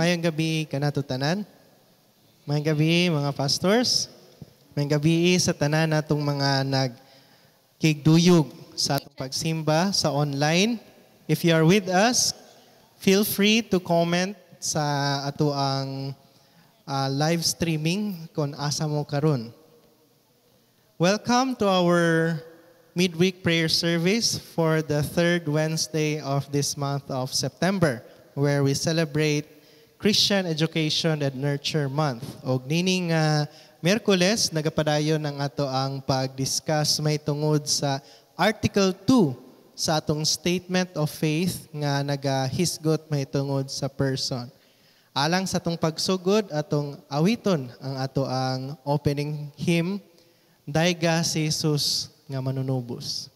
Mayang gabi kanato tanan. Mayang gabi mga pastors. Mayang gabi sa tanan natong mga nagkigduyog sa atong pagsimba sa online. If you are with us, feel free to comment sa ato ang live streaming kung asa mo karon. Welcome to our midweek prayer service for the third Wednesday of this month of September, where we celebrate Christian Education and Nurture Month. Og nining Miyerkules, nagapadayon ng ato ang pag-discuss may tungod sa Article 2 sa atong Statement of Faith nga nagahisgot may tungod sa person. Alang sa atong pagsugod, atong awiton ang ato ang opening hymn, Daiga si Jesus nga manunubos.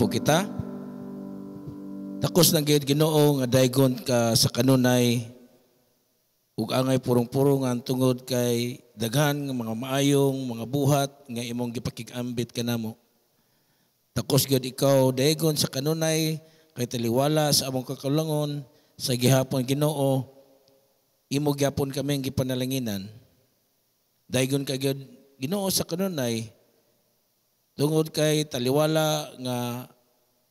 Kita takos ng gayud Ginoo nga daygon ka sa kanunay ug angay purong-purong ang tungod kay daghan nga mga maayong mga buhat nga imong gipakig-ambit kanamo. Takos gyud ikaw daygon sa kanunay kay taliwala sa among kakalangon sa gihapon Ginoo imo gyapon kaming gipanalanginan. Daygon ka gyud Ginoo sa kanunay tungod kay taliwala nga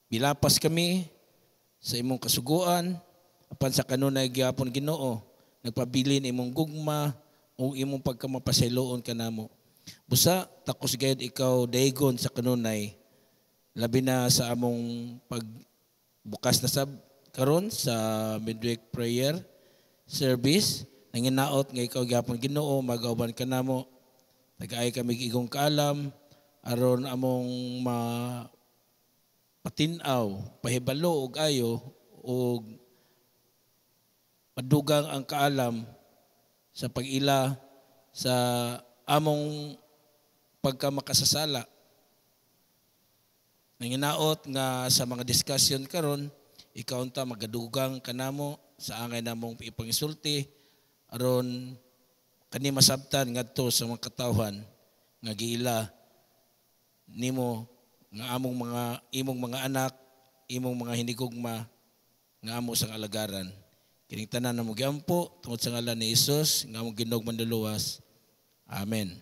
bilapas kami sa imong kasuguan apan sa kanunay gyapon Ginoo nagpabilin imong gugma o imong pagkamapasayloon kanamo. Busa takos gayud ikaw daygon sa kanunay labi na sa among pagbukas na sab karon sa midweek prayer service. Nanginaot nga ikaw gyapon Ginoo, magauban ka namo. Tagaay kami igong kaalam aron among patinaw, pahibalo og ayo og madugang ang kaalam sa pag-ila sa among pagkamakasasala. Nanginaot nga sa mga discussion karon, ikaw unta magadugang kanamo sa angay namong ipangisulti aron kani masabtan ngadto sa mga katawhan nga giila nimo nga imong mga anak, imong mga hinigugma nga amo sang alagaran. Kining tanan namo giampo tungod sa ngalan ni Hesus nga among Ginoong Manluluwas. Amen.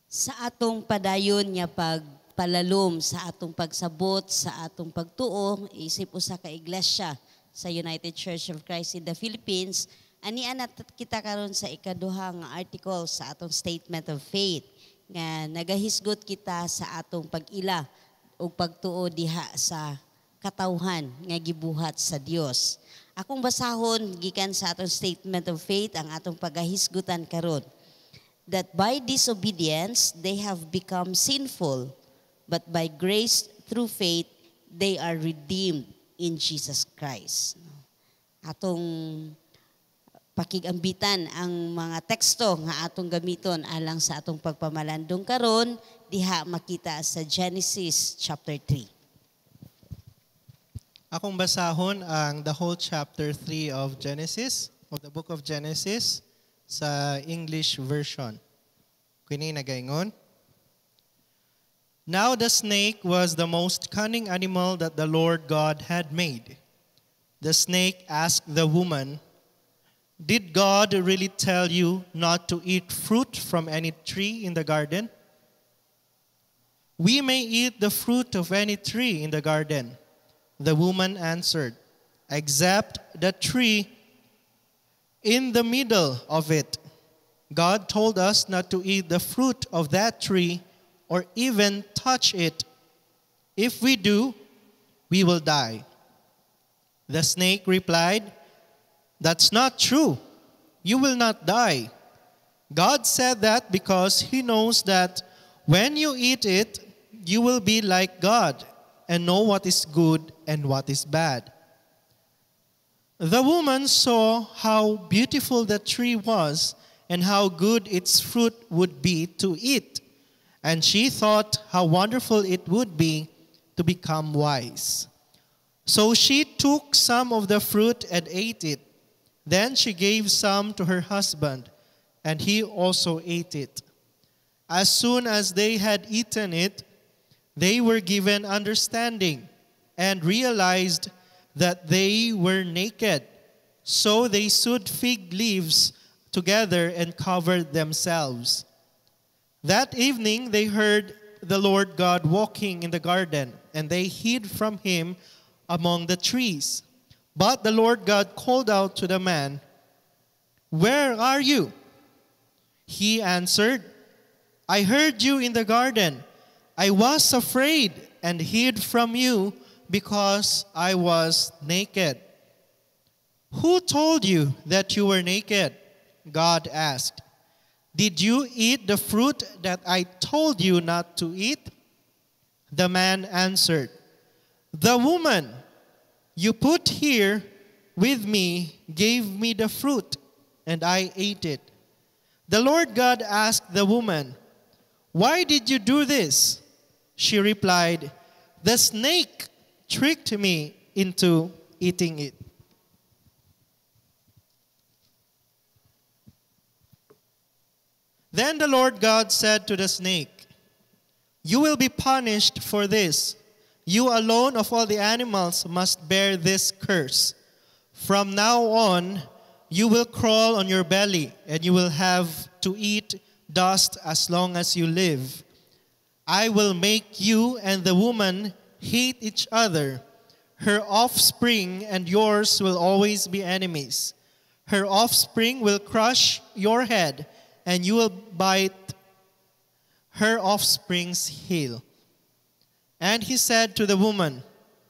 Sa atong padayon nga pagpalalom, sa atong pagsabot, sa atong pagtuo, isip usa ka iglesia sa United Church of Christ in the Philippines, anian kita karon sa ikaduha nga article sa atong statement of faith nga nagahisgot kita sa atong pag-ila o pagtuo diha sa katawhan nga gibuhat sa Dios. Akong basahon gikan sa atong statement of faith ang atong pagahisgutan karon. That by disobedience they have become sinful, but by grace through faith they are redeemed in Jesus Christ. Atong pakigambitan ang mga teksto nga atong gamiton alang sa atong pagpamalandong karon diha makita sa Genesis chapter 3. Akong basahon ang the whole chapter 3 of Genesis, of the book of Genesis, sa English version. Kini nagaingon. Now the snake was the most cunning animal that the Lord God had made. The snake asked the woman, "Did God really tell you not to eat fruit from any tree in the garden?" "We may eat the fruit of any tree in the garden," the woman answered, "except the tree in the middle of it. God told us not to eat the fruit of that tree or even touch it. If we do, we will die." The snake replied, "That's not true. You will not die. God said that because He knows that when you eat it, you will be like God and know what is good and what is bad." The woman saw how beautiful the tree was and how good its fruit would be to eat, and she thought how wonderful it would be to become wise. So she took some of the fruit and ate it. Then she gave some to her husband, and he also ate it. As soon as they had eaten it, they were given understanding and realized that they were naked. So they sewed fig leaves together and covered themselves. That evening they heard the Lord God walking in the garden, and they hid from Him among the trees. But the Lord God called out to the man, "Where are you?" He answered, "I heard you in the garden. I was afraid and hid from you because I was naked." "Who told you that you were naked?" God asked. "Did you eat the fruit that I told you not to eat?" The man answered, "The woman you put here with me gave me the fruit, and I ate it." The Lord God asked the woman, "Why did you do this?" She replied, "The snake tricked me into eating it." Then the Lord God said to the snake, "You will be punished for this. You alone of all the animals must bear this curse. From now on, you will crawl on your belly, and you will have to eat dust as long as you live. I will make you and the woman hate each other. Her offspring and yours will always be enemies. Her offspring will crush your head, and you will bite her offspring's heel." And he said to the woman,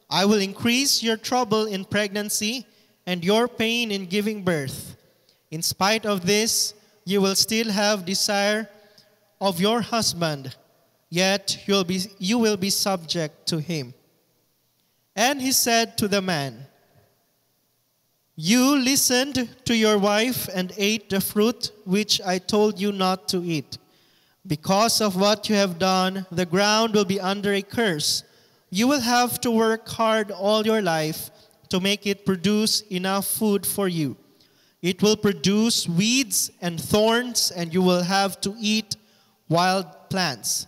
"I will increase your trouble in pregnancy and your pain in giving birth. In spite of this, you will still have desire of your husband, yet you will be subject to him." And he said to the man, "You listened to your wife and ate the fruit which I told you not to eat. Because of what you have done, the ground will be under a curse. You will have to work hard all your life to make it produce enough food for you. It will produce weeds and thorns, and you will have to eat wild plants.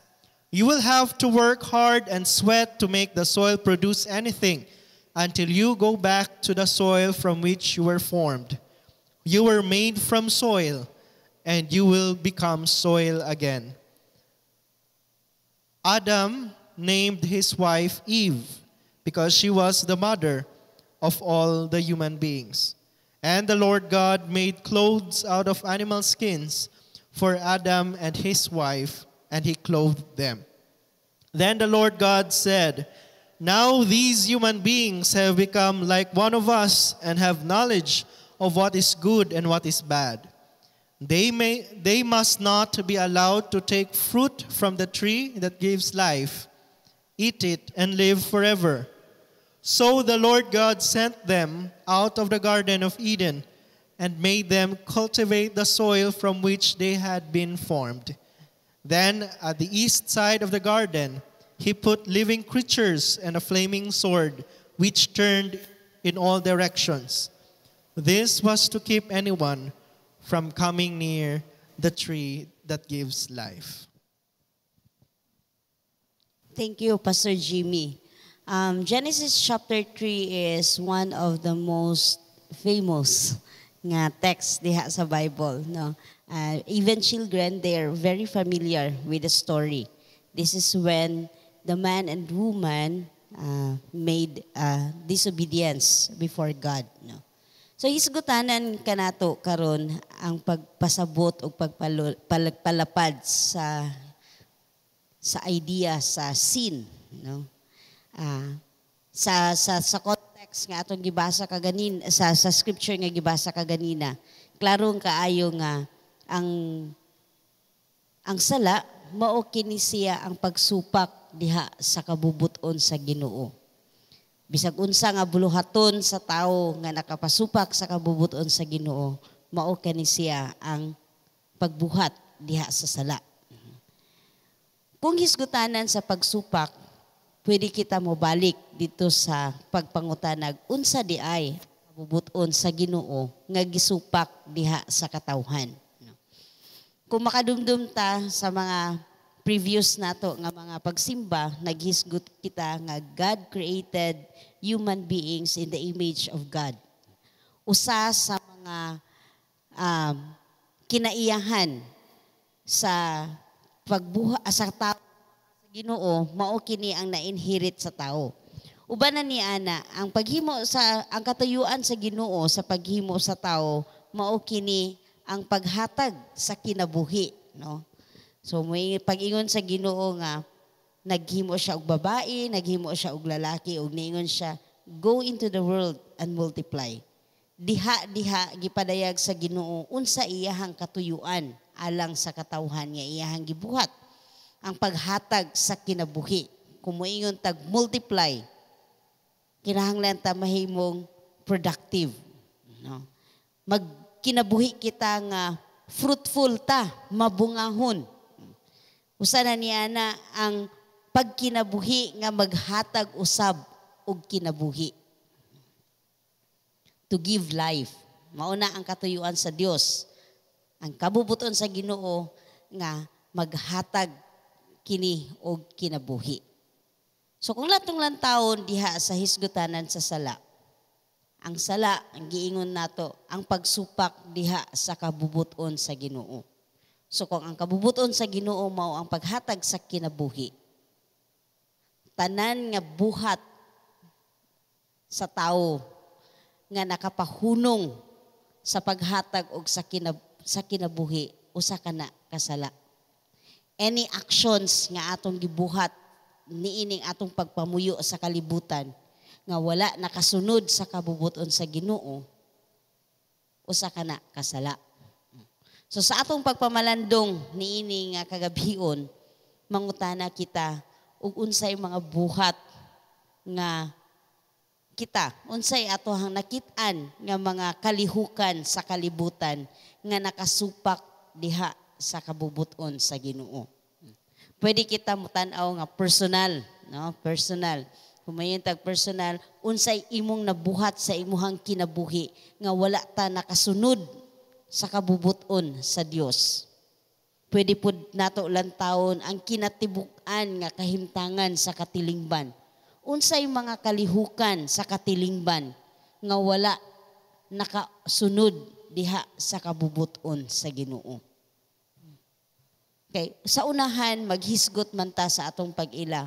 You will have to work hard and sweat to make the soil produce anything until you go back to the soil from which you were formed. You were made from soil, and you will become soil again." Adam named his wife Eve because she was the mother of all the human beings. And the Lord God made clothes out of animal skins for Adam and his wife, and he clothed them. Then the Lord God said, "Now these human beings have become like one of us and have knowledge of what is good and what is bad. They must not be allowed to take fruit from the tree that gives life, eat it, and live forever." So the Lord God sent them out of the Garden of Eden and made them cultivate the soil from which they had been formed. Then at the east side of the garden, he put living creatures and a flaming sword, which turned in all directions. This was to keep anyone from coming near the tree that gives life. Thank you, Pastor Jimmy. Genesis chapter 3 is one of the most famous nga text diha sa Bible. No? Even children, they're very familiar with the story. This is when the man and woman made disobedience before God. No? So hisgutanan kanato karon ang pagpasabot o pagpalapad sa idea sa sin, no? Sa context nga atong gibasa kaganin sa scripture nga gibasa kaganina, klarong kaayo nga ang sala mao kini siya ang pagsupak diha sa kabubuton sa Ginoo. Bisag unsa nga buluhaton sa tawo nga nakapasupak sa kabubuton sa Ginoo, mao kani siya ang pagbuhat diha sa sala. Kung hisgutanan sa pagsupak, pwede kita mo balik dito sa pagpangutanag unsa di ay kabubuton sa Ginoo nga gisupak diha sa katawhan. Kung makadumdum ta sa mga previous nato nga mga pagsimba, naghisgot kita nga God created human beings in the image of God. Usa sa mga kinaiyahan sa pagbuha sa tao sa Ginoo, mao kini ang na-inherit sa tao. Uban na ni ana, ang katuyuan sa Ginoo sa paghimo sa tao, mao kini ang paghatag sa kinabuhi, no? So may pag-ingon sa Ginoo nga naghimo siya og babae, naghimo siya og lalaki, ug niingon siya, "Go into the world and multiply." Diha gipadayag sa Ginoo unsa iyahang katuyuan alang sa katawhan nga iyahang gibuhat. Ang paghatag sa kinabuhi. Kung moingon tag multiply, kinahanglan ta mahimong productive, no? Magkinabuhi kita nga fruitful ta, mabungahon. Usa na niya na ang pagkinabuhi nga maghatag usab og kinabuhi. To give life. Mauna ang katuyuan sa Dios. Ang kabubuton sa Ginoo nga maghatag kini og kinabuhi. So kung latong lantawon diha sa hisgutanan sa sala, ang sala, ang giingon nato, ang pagsupak diha sa kabubuton sa Ginoo. So kung ang kabubuton sa Ginoo mao ang paghatag sa kinabuhi, tanan nga buhat sa tao nga nakapahunong sa paghatag og sa kinabuhi, usa ka na kasala. Any actions nga atong gibuhat niining atong pagpamuyo sa kalibutan nga wala nakasunod sa kabubuton sa Ginoo, usa ka na kasala. So sa atong pagpamalandong niini nga kagabhion, mangutana kita ug unsay mga buhat nga kita, unsay atohang nakit-an nga mga kalihukan sa kalibutan nga nakasupak diha sa kabubuton sa Ginoo. Pwede kita mutan-aw nga personal, no? Personal. Humayon tag personal, unsay imong nabuhat sa imuhang kinabuhi nga wala ta nakasunod sa kabubuton sa Dios. Pwede pud nato lantawon ang kinatibuk-an nga kahimtangan sa katilingban. Unsay mga kalihukan sa katilingban nga wala nakasunod diha sa kabubuton sa Ginoo. Okay, sa unahan maghisgot man ta sa atong pag-ila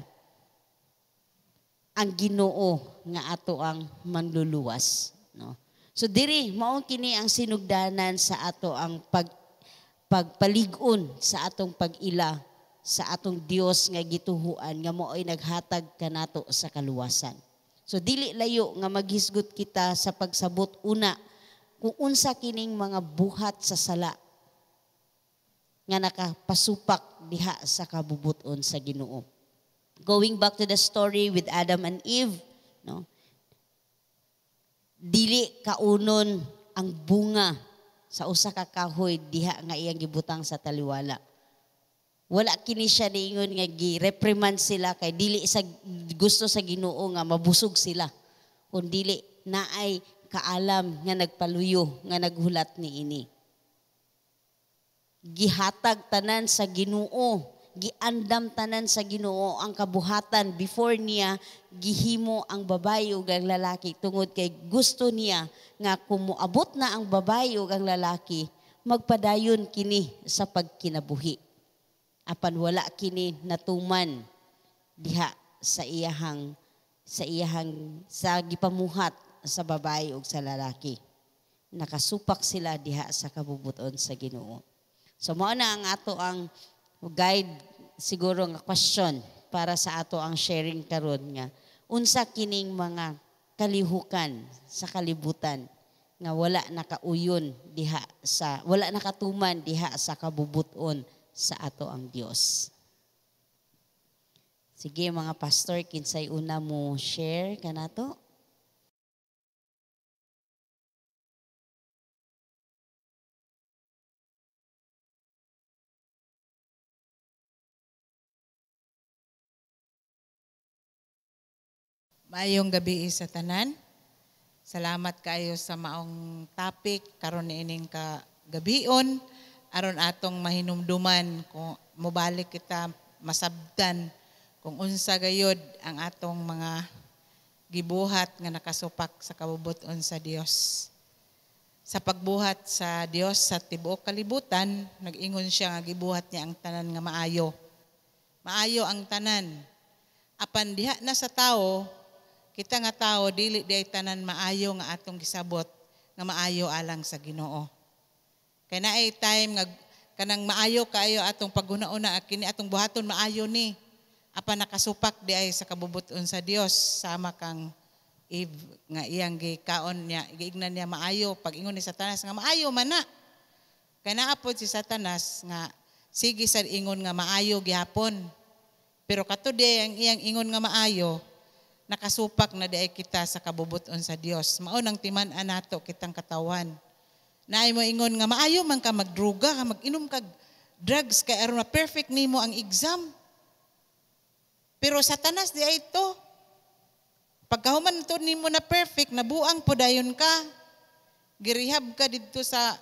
ang Ginoo nga ato ang manluluwas, no? So diri mao kini ang sinugdanan sa ato ang pagpalig-on sa atong pag-ila sa atong Dios nga gituhuan nga mo'y naghatag kanato sa kaluwasan. So dili layo nga maghisgot kita sa pagsabot una kung unsa kining mga buhat sa sala nga nakapasupak diha sa kabubuton sa Ginoo. Going back to the story with Adam and Eve, no? Dili kaunon ang bunga sa usa ka kahoy diha nga iyang gibutang sa taliwala. Wala kini siya niingon nga gi-reprimand sila kay dili sa gusto sa Ginoo nga mabusog sila. Kun dili naay kaalam nga nagpaluyo nga naghulat niini. Gihatag tanan sa Ginoo, giandam tanan sa Ginoo ang kabuhatan before niya gihimo ang babae ug ang lalaki tungod kay gusto niya nga kung moabot na ang babae ug ang lalaki magpadayon kini sa pagkinabuhi. Apan wala kini natuman diha sa iyahang sa gipamuhat sa babae ug sa lalaki. Nakasupak sila diha sa kabubuton sa Ginoo. So mao na ang ato ang guide siguro nga question para sa ato ang sharing karon nga unsa kining mga kalihukan sa kalibutan nga wala nakauyon diha sa wala nakatuman diha sa kabubuton sa ato ang Dios. Sige mga pastor, kinsay una mo share kanato? Maayong gabi sa tanan. Salamat kayo sa maong topic karon niining ka gabion aron atong mahinumduman kung mobalik kita masabtan kung unsa gayod ang atong mga gibuhat nga nakasupak sa kabubuton sa Dios. Sa pagbuhat sa Dios sa tibuok kalibutan, nag-ingon siya nga gibuhat niya ang tanan nga maayo. Maayo ang tanan. Apan diha na sa tao, kita nga tao dili di tanan maayo nga atong gisabot nga maayo alang sa Ginoo. Kay naay time nga kanang maayo kaayo atong paguna-una kini atong buhaton maayo ni. Apan nakasupak di ay sa kabubuton sa Dios sama kang Eve nga iyang gikaon niya giignan niya maayo pag ingon ni Satanas nga maayo man na. Kay naapod si Satanas nga sige sad ingon nga maayo gihapon. Pero kato di ang iyang ingon nga maayo nakasupak na diay kita sa kabubuton sa Dios. Mao nang timan-an nato kitang katawan. Naay mo ingon nga maayo man ka magdruga, ka mag-inom kag drugs kay aron na perfect nimo ang exam. Pero Satanas di ay ito. Pagkahuman to nimo na perfect, nabuang po dayon ka. Girehab ka dito sa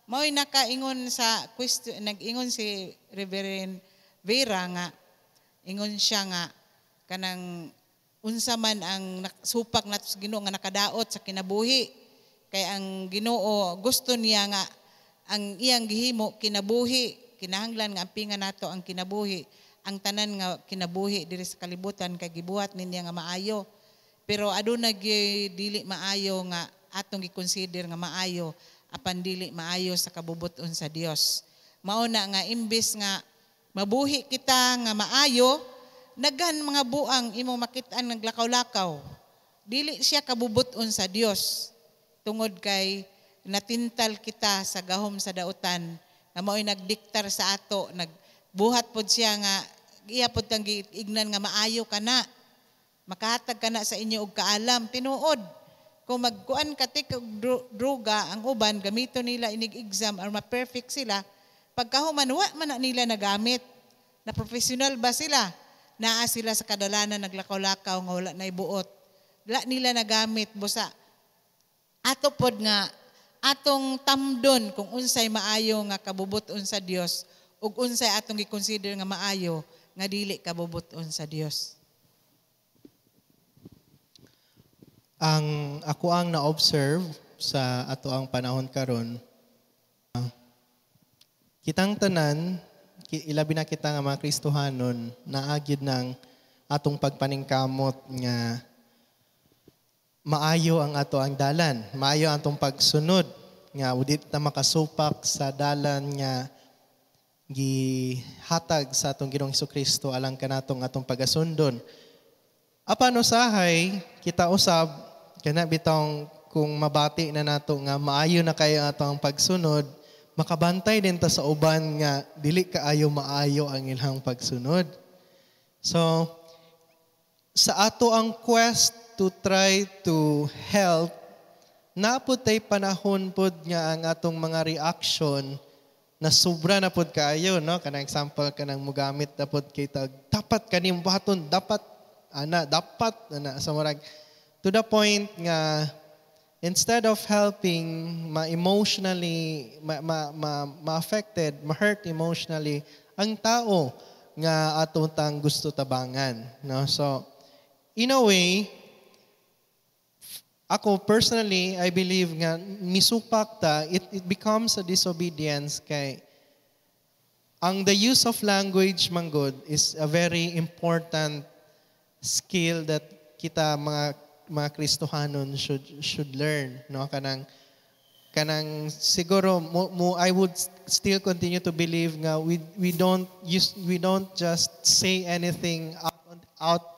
mao'y nakaingon sa question, nag-ingon si Reverend Vera nga ingon siya nga kanang unsa man ang supak nato sa Ginoo nga nakadaot sa kinabuhi kay ang Ginoo gusto niya nga ang iyang gihimo kinabuhi kinahanglan nga ampingan nato ang kinabuhi ang tanan nga kinabuhi diri sa kalibutan kay gibuhat niya nga maayo pero aduna dili maayo nga atong gi-consider nga maayo apan dili maayo sa kabubuton sa Dios. Mao na nga imbes nga mabuhi kita nga maayo, naghan mga buang imong makit-an naglakaw-lakaw. dili siya kabubuton sa Dios tungod kay natintal kita sa gahom sa dautan nga mao'y nagdiktar sa ato, nagbuhat pod siya nga iya pod kang giignan nga maayo kana, makahatag kana sa inyo og kaalam tinuod. Kung magkuan ka og droga ang uban gamito nila inig exam or ma-perfect sila, pagkahuman wa man na nila nagamit. Na professional ba sila? Naa sila sa kadalanan naglakaw-lakaw nga wala na ibuot. Wala nila nagamit busa. Ato pod nga atong tamdon kung unsay maayo nga kabubuton sa Dios ug unsay atong gi-consider nga maayo nga dili kabubuton sa Dios. Ang ako ang na-observe sa ato ang panahon karon, kitang tanan, ilabi na kita nga mga Kristohanon, naagid ng atong pagpaningkamot nga maayo ang ato ang dalan, maayo ang atong pagsunod, nga udit na makasupak sa dalan nga gihatag sa atong Ginoong Hesukristo alang kanatong atong pagasundon. Apan usahay, kita usab, kana bitong kung mabati na nato nga maayo na kayo atong pagsunod, makabantay din ta sa uban nga dili kaayo maayo ang ilang pagsunod. So, sa ato ang quest to try to help, naputay panahon pod nga ang atong mga reaction na sobra na pod kaayo, no? Kanang example kanang mugamit na pod kay tag dapat kaning buhaton, dapat sa murag to the point nga instead of helping ma-emotionally ma-affected, ma-hurt emotionally ang tao nga atong tang gusto tabangan, no? So in a way, ako personally, I believe nga misupak ta, it becomes a disobedience kay ang the use of language manggod is a very important skill that kita mga Kristohanon should learn, no? Kanang siguro I would still continue to believe nga we don't just say anything out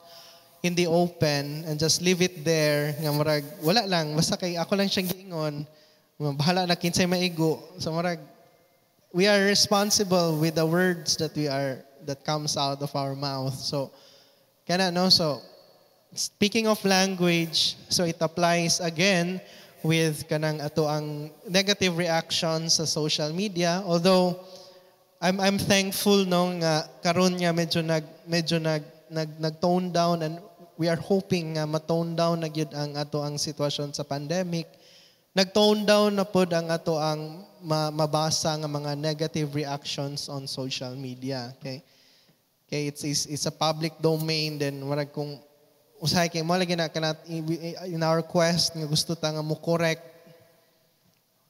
in the open and just leave it there nga murag wala lang basta kay ako lang siyang giingon, bahala na kinsay maigo. So murag we are responsible with the words that comes out of our mouth. So kana, no? So speaking of language, so it applies again with kanang ato ang negative reactions sa social media. Although I'm thankful, no, nga karon nga medyo nag-tone down, and we are hoping nga ma-tone down na gyud ang ato ang sitwasyon sa pandemic. Nag-tone down na pod ang ato ang mabasa nga mga negative reactions on social media. Okay? It's a public domain, then warag kung usahay kay mo lagi na kanat in our quest nga gusto ta nga mo correct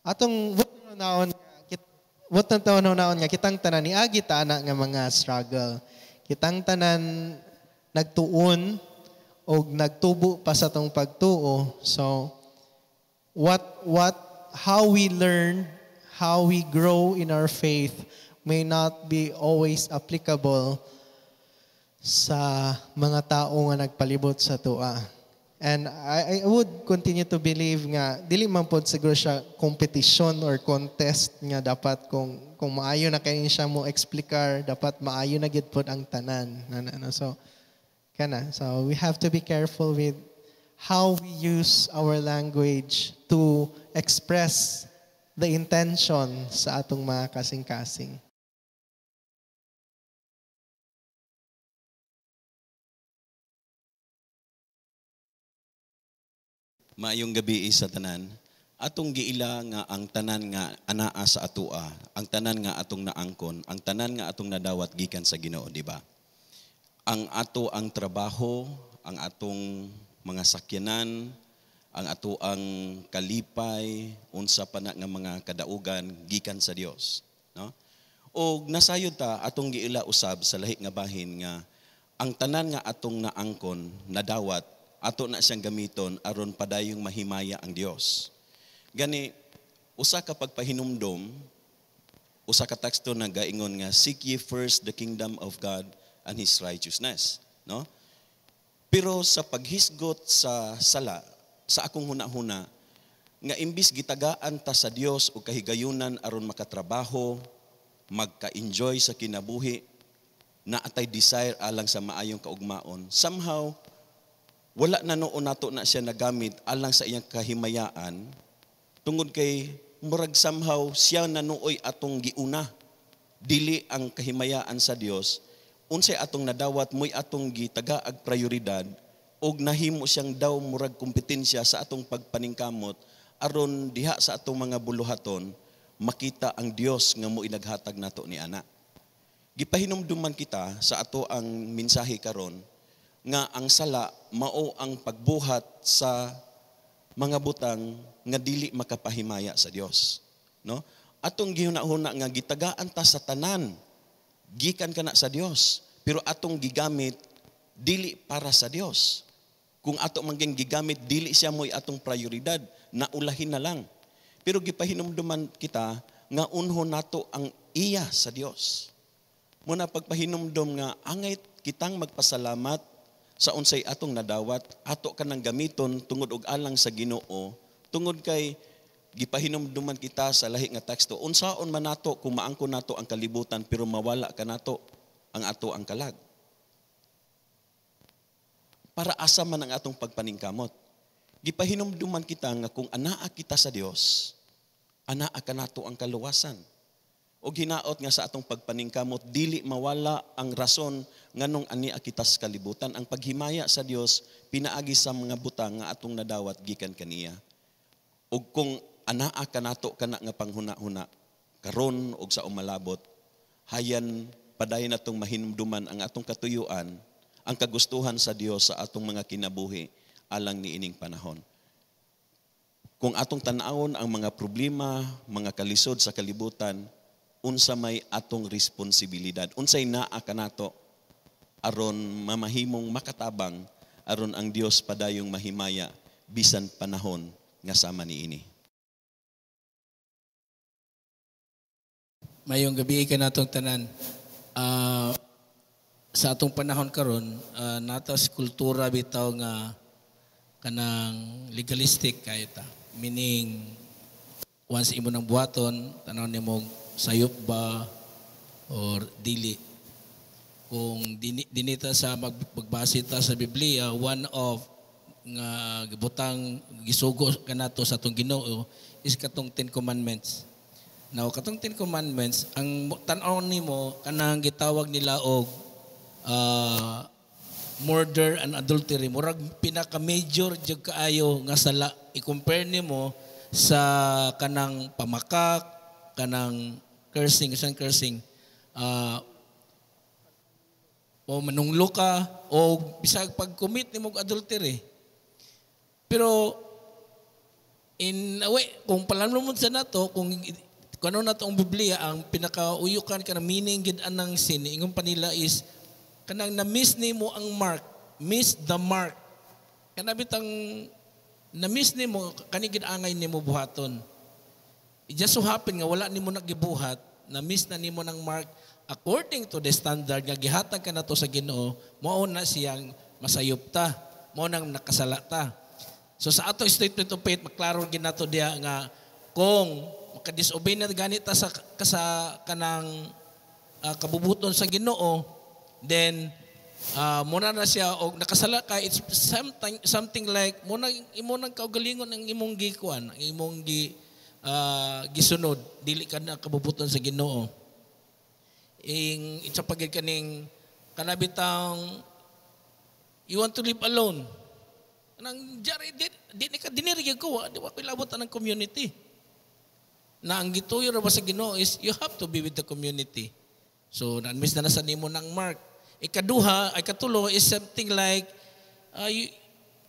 atong what naon nga kitang tanan ni agi ta ana nga mga struggle. Kitang tanan nagtuon o nagtubo pa sa tong pagtuo. So how we learn, how we grow in our faith may not be always applicable sa mga tao nga nagpalibot sa tua. And I would continue to believe nga dili man pod siguro siya competition or contest nga dapat kung maayo na kayo siya mo explicar, dapat maayo na gid pod ang tanan. So we have to be careful with how we use our language to express the intention sa atong mga kasing-kasing. Maayong gabi sa tanan. Atong giila nga ang tanan nga anaa sa atua, ang tanan nga atong naangkon, ang tanan nga atong nadawat gikan sa Ginoo, di ba? Ang ato ang trabaho, ang atong mga sakyanan, ang ato ang kalipay, unsa pa na nga mga kadaugan gikan sa Dios, no? O nasayod ta atong giila usab sa lahi nga bahin nga ang tanan nga atong naangkon, nadawat, ato na siyang gamiton aron padayong mahimaya ang Dios. Gani usa ka pagpahinumdom, usa ka teksto na gaingon nga seek ye first the kingdom of God and His righteousness, no? Pero sa paghisgot sa sala, sa akong huna-huna, nga imbis gitagaan ta sa Dios o kahigayunan aron makatrabaho, magka-enjoy sa kinabuhi, na atay desire alang sa maayong kaugmaon, somehow, wala na noon nato na siya nagamit alang sa iyang kahimayaan, tungod kay murag somehow siya nanuoy atong giuna, dili ang kahimayaan sa Dios, unsay atong nadawat mo'y atong gitagaag prioridad, og nahimo siyang daw murag kompetensya sa atong pagpaningkamot, aron diha sa atong mga buluhaton, makita ang Dios nga mo inaghatag nato ni ana. Gipahinumduman kita sa ato ang mensahe karon nga ang sala mao ang pagbuhat sa mga butang nga dili makapahimaya sa Dios, no? Atong gihuna-huna nga gitagaan ta sa tanan, gikan kana sa Dios, pero atong gigamit dili para sa Dios. Kung ato mangging gigamit dili siya mo'y atong prioridad, naulahin na lang. Pero gipahinumduman kita nga unho nato ang iya sa Dios. Muna pagpahinumdum nga angay kitang magpasalamat sa unsay atong nadawat, ato kanang gamiton tungod og alang sa Ginoo, tungod kay gipahinumduman kita sa lahi nga teksto, unsaon man nato kung maangkon nato ang kalibutan pero mawala ka nato ang ato ang kalag. Para asa man ang atong pagpaningkamot. Gipahinumduman kita nga kung anaa kita sa Dios, anaa ka nato ang kaluwasan. O hinaot nga sa atong pagpaningkamot, dili mawala ang rason nganong ania kita sa kalibutan. Ang paghimaya sa Dios, pinaagi sa mga butang nga atong nadawat gikan kaniya. O kung anaa ka nato kana nga panghuna-huna, karon og sa umalabot, hayan padayon natong mahinumduman ang atong katuyuan, ang kagustuhan sa Dios sa atong mga kinabuhi alang ni ining panahon. Kung atong tan-awon ang mga problema, mga kalisod sa kalibutan, unsa may atong responsibilidad, unsay naa kanato aron mamahimong makatabang aron ang Dios padayong mahimaya bisan panahon nga sama niini. Mayong gabi ka natong tanan. Sa atong panahon karon, natas kultura bitaw nga kanang legalistic kay ta. Meaning once imo nang buhaton, tanaw nimo sayop ba or dili. Kung dinita sa magbase ta sa Biblia, one of nga butang gisugo kanato sa atong Ginoo is katong 10 Commandments. Now katong 10 Commandments, ang tan-aw nimo kanang gitawag nila og murder and adultery, murag pinaka-major jud kaayo nga sala i-compare nimo sa kanang pamakak, kanang cursing, o manunglo ka, o bisag pag-commit nimo og adultery. Pero in a way, kung palamon mo sa nato, kung ano nato ang Biblia, ang pinaka-uyukan ka na meaning gid anang sin, ingon pa nila is kanang na-miss nimo ang mark, miss the mark. Kanabitang na-miss nimo, kanigid angay nimo buhaton. It just so happen nga wala nimo nagibuhat, na-miss na nimo ng mark according to the standard nga gihatag ka nato sa Ginoo, mao na siyang masayop ta, mao nang nakasala ta. So sa ato statement of faith, maklaro gid nato diha nga kung makadisobey na ganit ta sa kanang kabubuton sa Ginoo, then muna na siya og nakasala ka, it's something like imo nang kaugalingon ang imong gikuan, ang imong gisunod, dili ka na kabubuton sa Ginoo. Itsa pagid kaning kanabitang you want to live alone. Nang jari di ka dinirigay ko, di ba pilabot ang community. Na ang gituyo ra ba sa Ginoo is you have to be with the community. So, na-miss na nasa nimo ng mark. Ikatulo is something like,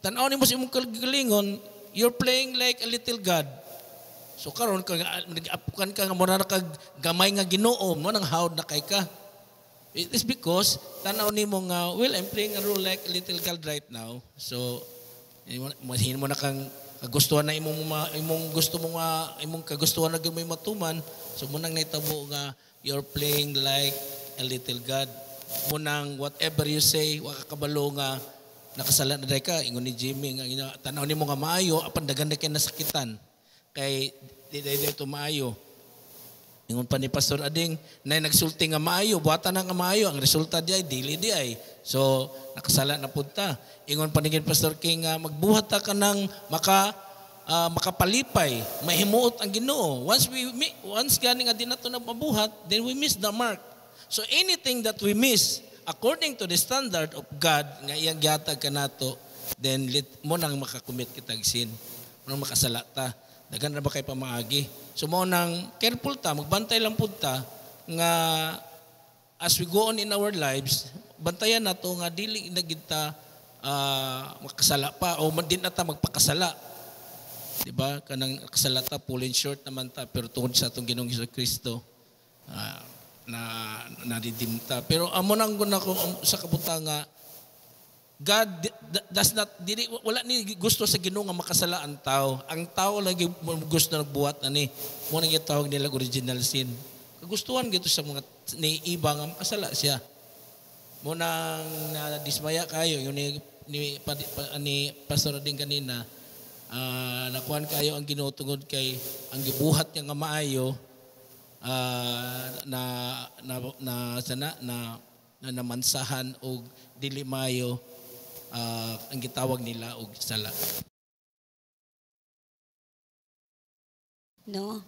tanaw nimo sa imong kagalingon, you're playing like a little God. So, karon nag-apukan ka nga muna na gamay nga Ginoo, mo nang hawd na kay ka. It is because, tanaw nimo nga, well, I'm playing a role like a little God right now. So, mahin mo na kang kagustuhan na imong gusto mo nga, imong kagustuhan na may matuman. So, mo nang naitabo nga, you're playing like a little God. Munang whatever you say, wakakabalo nga nakasala na day ka, ingon ni Jimmy, nga tanaw ni mo nga maayo, apan dagan na kayo nasakitan. Kay di ito maayo. Ingon pa ni Pastor Ading, na nagsulti nga maayo, buhatan na nga maayo, ang resulta di ay, dili di ay. So, nakasala na punta. Ingon pa ni Pastor King, magbuhat ka ng makapalipay, mahimuot ang Ginoo. Once gani nga di nato na mabuhat, then we miss the mark. So, anything that we miss, according to the standard of God, nga iyang gihatag ka nato, then mo nang makakumit kitag sin. Mo nang makasala ta. Dagan na ba kay pamaagi? So mo nang careful ta, magbantay lang pud ta nga as we go on in our lives, bantayan nato nga dili na gid ta makasala pa o din na ta magpakasala. Di ba? Kanang kasala ta pulling short naman ta pero tungod sa atong Ginoong Hesukristo na redeem ta. Pero amo nang guna ko sa kabutang nga God does not, wala ni gusto sa Ginoo nga makasala ang tao. Ang tao lagi gusto na nagbuhat ani. Mo nang gitawag nila original sin. Kagustuhan gito sa mga ni iba nga makasala siya. Mo nang nadismaya kayo yung ni Pastor din kanina. Nakuhan kayo ang Ginoo tungod kay ang gibuhat niya nga maayo na namansahan og dili maayo. Ang gitawag nila og sala. No,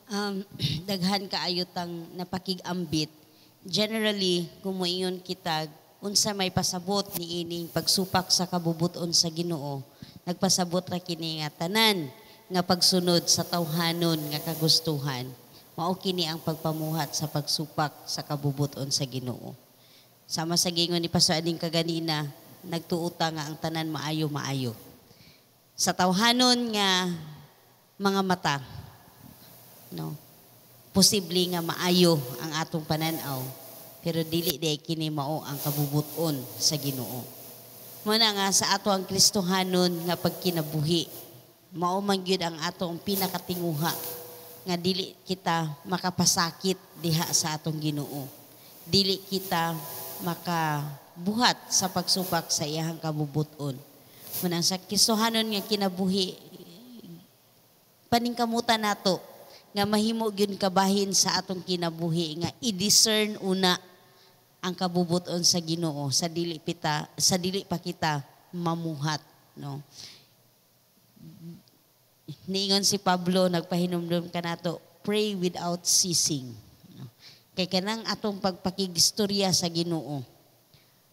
daghan kaayo tang napakig-ambit. Generally, kumuingon kita unsa may pasabot ni ining pagsupak sa kabubuton sa Ginoo. Nagpasabot ra kini nga tanan nga pagsunod sa tawhanon nga kagustuhan. Mao kini ang pagpamuhat sa pagsupak sa kabubuton sa Ginoo. Sama sa gingon ni Pastor Ading kaganina, nagtuuta nga ang tanan maayo-maayo. Sa tawhanon nga mga mata, no, posible nga maayo ang atong pananaw, pero dili day kini mao ang kabubuton sa Ginoo. Muna nga sa ato ang Kristohanon nga pagkinabuhi, mao man gyud ang atong pinakatinguha nga dili kita makapasakit diha sa atong Ginoo. Dili kita makabuhat sa pagsupak sa iyang kabubuton. Munang sa Kristohanon nga kinabuhi, paningkamutan nato nga mahimo gyud kabahin sa atong kinabuhi nga i-discern una ang kabubuton sa Ginoo sa dili pa kita mamuhat, no. Niingon si Pablo, nagpahinumdum ka nato, pray without ceasing. Kay kanang atong pagpakigistorya sa Ginoo,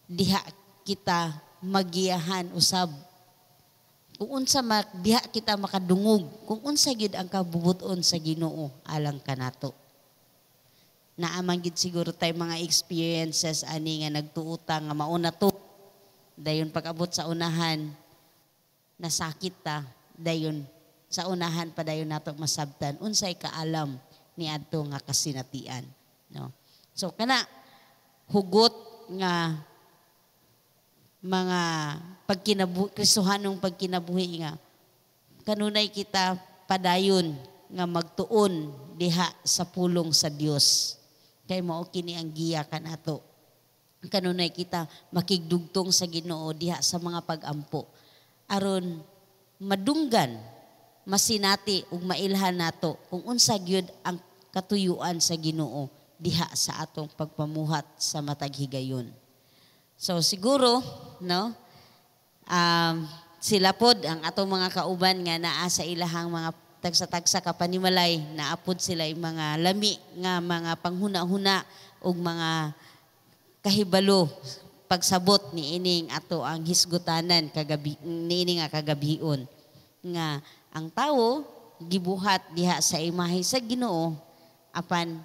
diha kita magiyahan usab. Kung unsa diha kita makadungog, kung unsa gyud ang kabubuton sa Ginoo alang kanato. Naaman gyud siguro tay mga experiences ani nga nagtuota nga mauna to. Dayon pag-abot sa unahan, nasakit ta, dayon sa unahan pa dayon nato masabtan unsay kaalam ni adto nga kasinatian, no. So kana hugot nga mga Kristohanong pagkinabuhi nga kanunay kita padayon nga magtuon diha sa pulong sa Dios. Kay mao kini ang giya kanato. Kanunay kita makigdugtong sa Ginoo diha sa mga pag-ampo aron madunggan masinati ug mailhan nato kung unsa gyud ang katuyuan sa Ginoo diha sa atong pagpamuhat sa matag higayon. So siguro, no, sila pod ang atong mga kauban nga naa sa ilahang mga tagsa-tagsa ka panimalay, naapod sila yung mga lami nga mga panghuna-huna ug mga kahibalo pagsabot ni ining ato ang hisgutanan kagabi niini nga kagabion nga ang tao gibuhat diha sa imahe sa Ginoo apan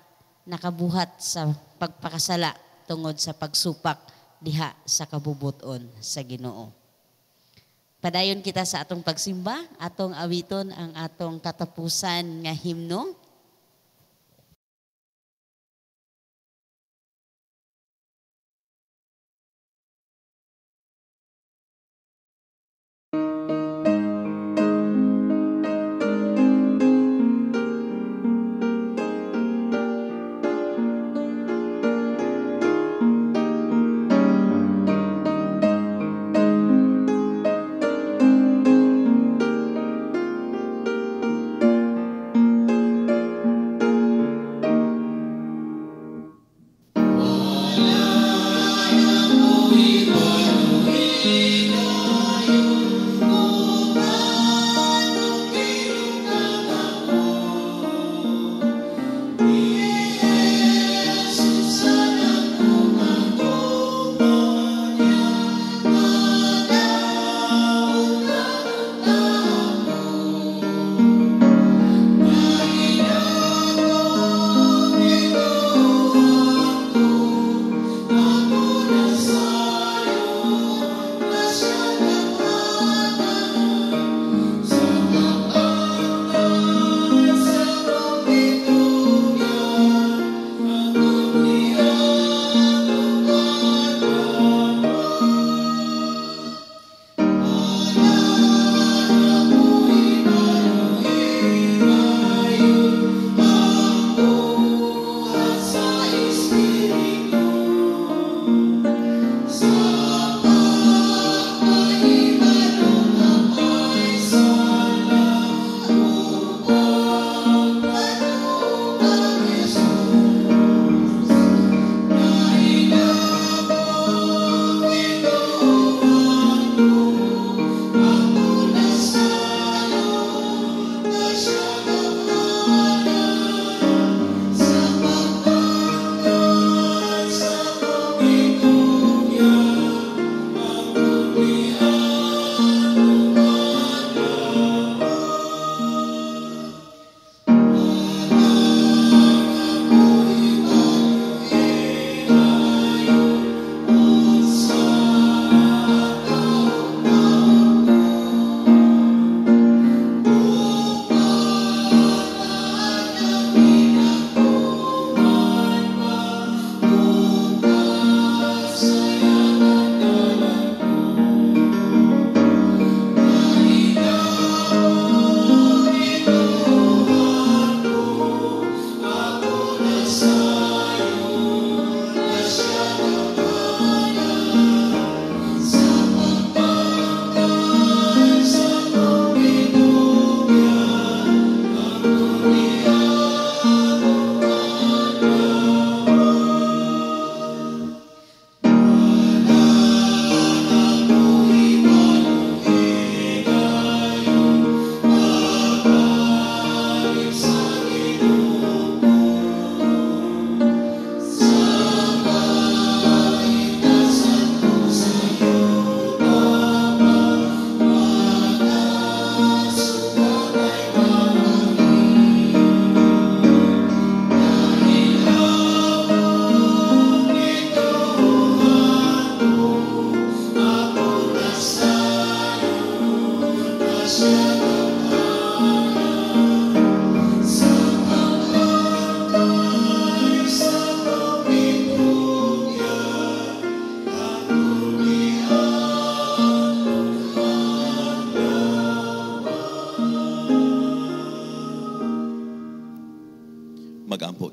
nakabuhat sa pagpakasala tungod sa pagsupak diha sa kabubuton sa Ginoo. Padayon kita sa atong pagsimba, atong awiton ang atong katapusan nga himno.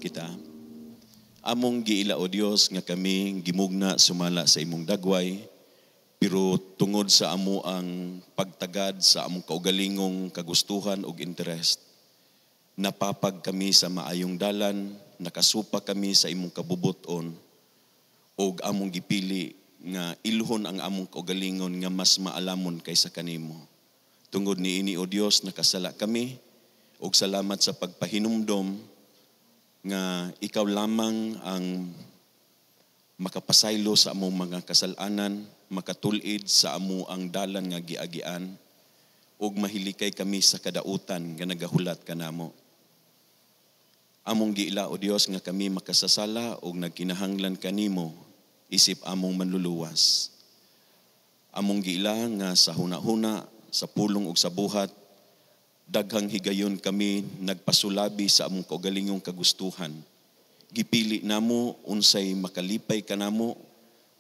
kita. Among giila o Dios nga kami gimugna sumala sa imong dagway, pero tungod sa amo ang pagtagad sa among kaugalingong kagustuhan ug interest, napapag kami sa maayong dalan, nakasupa kami sa imong kabubuton, ug among gipili nga ilhon ang among kaugalingon nga mas maalamon kaysa kanimo. Tungod niini o Dios nakasala kami, ug salamat sa pagpahinumdom nga ikaw lamang ang makapasaylo sa among mga kasalanan, makatulid sa amo ang dalan nga giagian, ug mahilikay kami sa kadautan nga nagahulat kanamo. Among giila o Dios nga kami makasasala ug nagkinahanglan kanimo isip among manluluwas. Among giila nga sa hunahuna, sa pulong ug sa buhat, daghang higayon kami nagpasulabi sa among kaugalingong kagustuhan. Gipili namo unsay makalipay kanamo,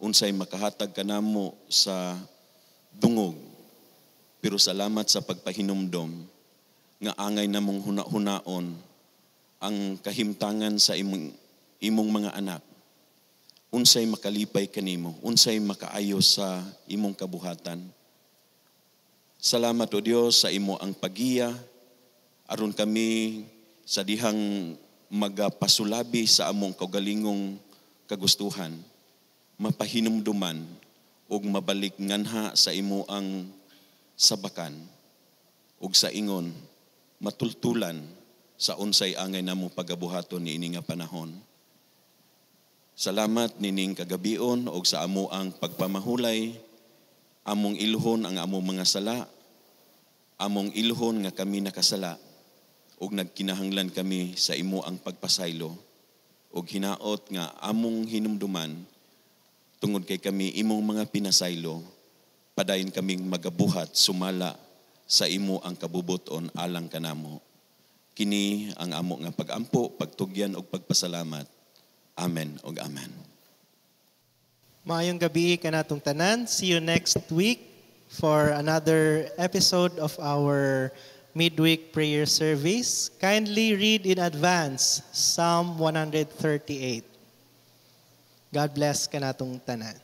unsay makahatag kanamo sa dungog. Pero salamat sa pagpahinumdom nga angay namong hunaon ang kahimtangan sa imong mga anak. Unsay makalipay kanimo, unsay makaayo sa imong kabuhatan. Salamat o Dios sa imo ang pagiya aron kami sa dihang magapasulabi sa among kaugalingong kagustuhan, mapahinumduman ug mabalik nganha sa imo ang sabakan ug sa ingon matultulan sa unsay angay namo pagabuhaton niini nga panahon. Salamat nining kagabion ug sa amo ang pagpamahulay, among ilhon ang among mga sala, among ilhon nga kami nakasala, ug nagkinahanglan kami sa imo ang pagpasaylo, ug hinaot nga among hinumduman, tungod kay kami imong mga pinasaylo, padayon kaming magabuhat sumala sa imo ang kabubuton alang kanamo. Kini ang amo nga pagampo, pagtugyan ug pagpasalamat. Amen ug amen. Maayong gabi kanatong tanan. See you next week for another episode of our midweek prayer service. Kindly read in advance Psalm 138. God bless kanatong tanan.